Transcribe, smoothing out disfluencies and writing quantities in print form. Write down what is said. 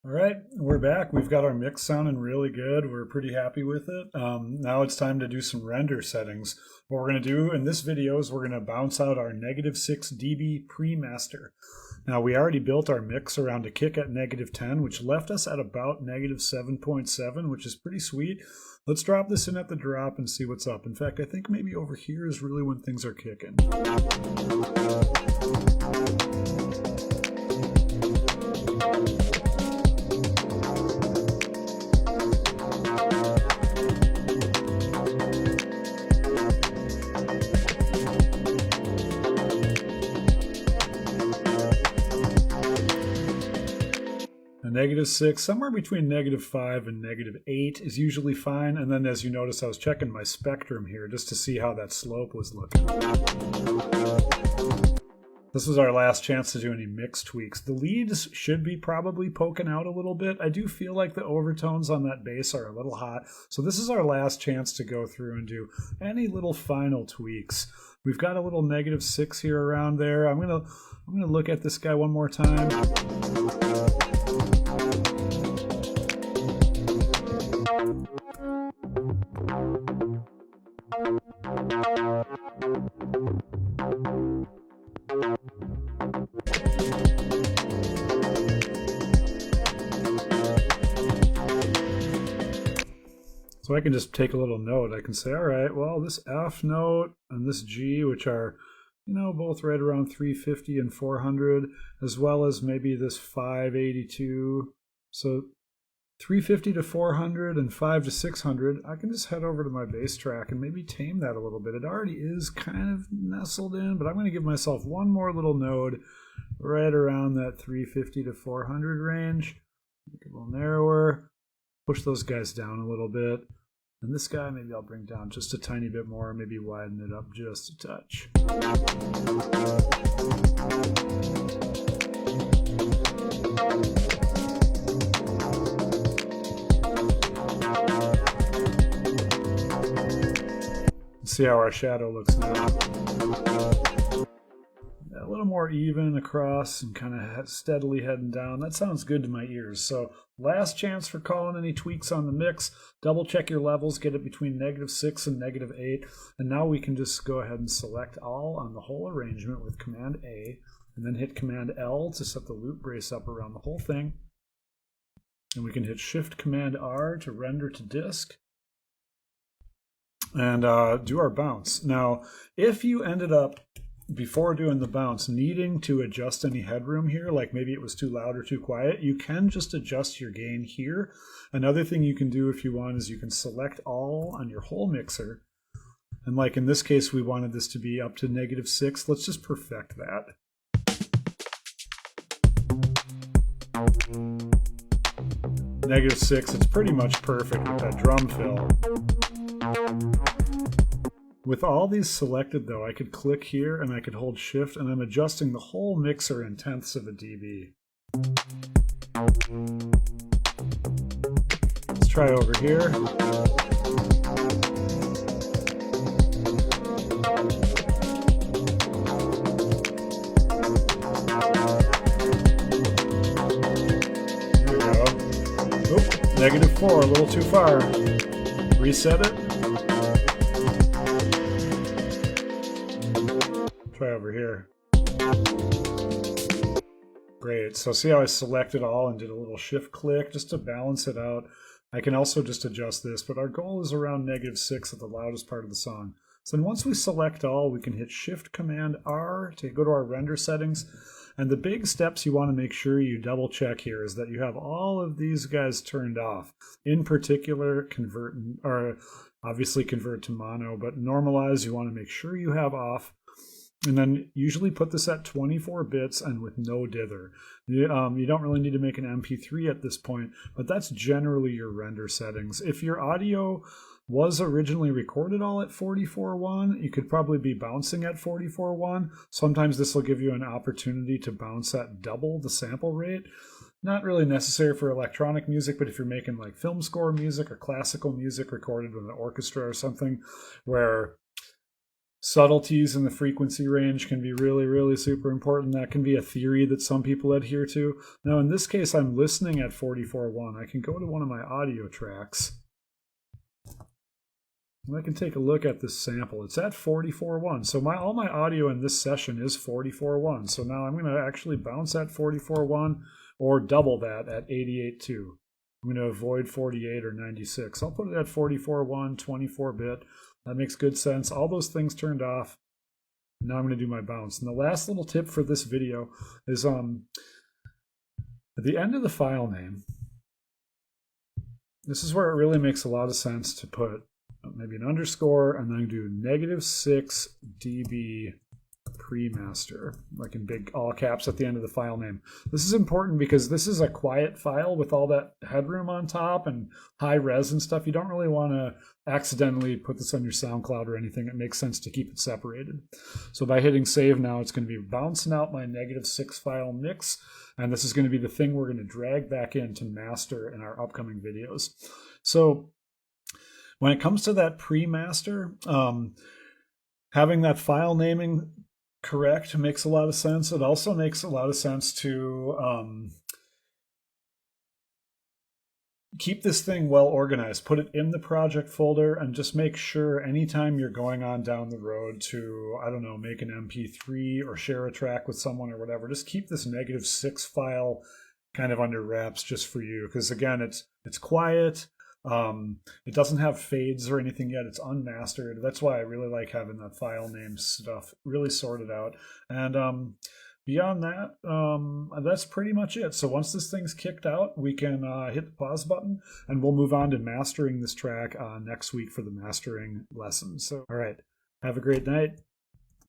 All right, we're back. We've got our mix sounding really good. We're pretty happy with it. Now it's time to do some render settings. What we're going to do in this video is we're going to bounce out our -6 dB pre-master. Now we already built our mix around a kick at -10, which left us at about -7.7, which is pretty sweet. Let's drop this in at the drop and see what's up. In fact, I think maybe over here is really when things are kicking. A -6, somewhere between -5 and -8 is usually fine. And then as you notice, I was checking my spectrum here just to see how that slope was looking. This was our last chance to do any mix tweaks. The leads should be probably poking out a little bit. I do feel like the overtones on that bass are a little hot. So this is our last chance to go through and do any little final tweaks. We've got a little -6 here around there. I'm gonna look at this guy one more time. So I can just take a little note. I can say, all right, well, this F note and this G, which are, both right around 350 and 400, as well as maybe this 582. So 350 to 400 and 5 to 600, I can just head over to my bass track and maybe tame that a little bit. It already is kind of nestled in, but I'm going to give myself one more little node right around that 350 to 400 range. Make it a little narrower. Push those guys down a little bit. And this guy, maybe I'll bring down just a tiny bit more, maybe widen it up just a touch. See how our shadow looks now. A little more even across and kind of steadily heading down. That sounds good to my ears. So last chance for calling any tweaks on the mix. Double check your levels, get it between -6 and -8. And now we can just go ahead and select all on the whole arrangement with Command A, and then hit Command L to set the loop brace up around the whole thing. And we can hit Shift Command R to render to disk. And do our bounce. Now, if you ended up before doing the bounce needing to adjust any headroom here, like maybe it was too loud or too quiet, you can just adjust your gain here. Another thing you can do if you want is you can select all on your whole mixer. And like in this case, we wanted this to be up to -6. Let's just perfect that. -6, it's pretty much perfect with that drum fill. With all these selected though, I could click here and I could hold shift and I'm adjusting the whole mixer in tenths of a dB. Let's try over here. There we go. Oop, -4, a little too far. Reset it. Try over here. Great. So see how I selected all and did a little shift click just to balance it out. I can also just adjust this, but our goal is around -6 at the loudest part of the song. So then once we select all, we can hit Shift Command R to go to our render settings. And the big steps you want to make sure you double check here is that you have all of these guys turned off. In particular, obviously convert to mono, but normalize you want to make sure you have off. And then usually put this at 24 bits and with no dither. You don't really need to make an MP3 at this point, but that's generally your render settings. If your audio was originally recorded all at 44.1, you could probably be bouncing at 44.1. Sometimes this will give you an opportunity to bounce at double the sample rate. Not really necessary for electronic music, but if you're making like film score music or classical music recorded with an orchestra or something where Subtleties in the frequency range can be really, really super important. That can be a theory that some people adhere to. Now, in this case, I'm listening at 44.1. I can go to one of my audio tracks. And I can take a look at this sample. It's at 44.1. So all my audio in this session is 44.1. So now I'm going to actually bounce at 44.1 or double that at 88.2. I'm going to avoid 48 or 96. I'll put it at 44.1, 24-bit. That makes good sense. All those things turned off. Now I'm going to do my bounce. And the last little tip for this video is at the end of the file name, this is where it really makes a lot of sense to put maybe an underscore and then do -6 dB pre-master, like in big all caps at the end of the file name. This is important because this is a quiet file with all that headroom on top and high res and stuff. You don't really want to accidentally put this on your SoundCloud or anything. It makes sense to keep it separated. So by hitting save now, it's going to be bouncing out my -6 file mix, and this is going to be the thing we're going to drag back in to master in our upcoming videos. So when it comes to that pre-master, having that file naming correct makes a lot of sense. It also makes a lot of sense to keep this thing well organized. Put it in the project folder and just make sure anytime you're going on down the road to, I don't know, make an MP3 or share a track with someone or whatever, just keep this -6 file kind of under wraps just for you. Because again, it's quiet. It doesn't have fades or anything yet. It's unmastered. That's why I really like having that file name stuff really sorted out. And beyond that, that's pretty much it. So once this thing's kicked out, we can hit the pause button and we'll move on to mastering this track next week for the mastering lesson. So, all right, have a great night.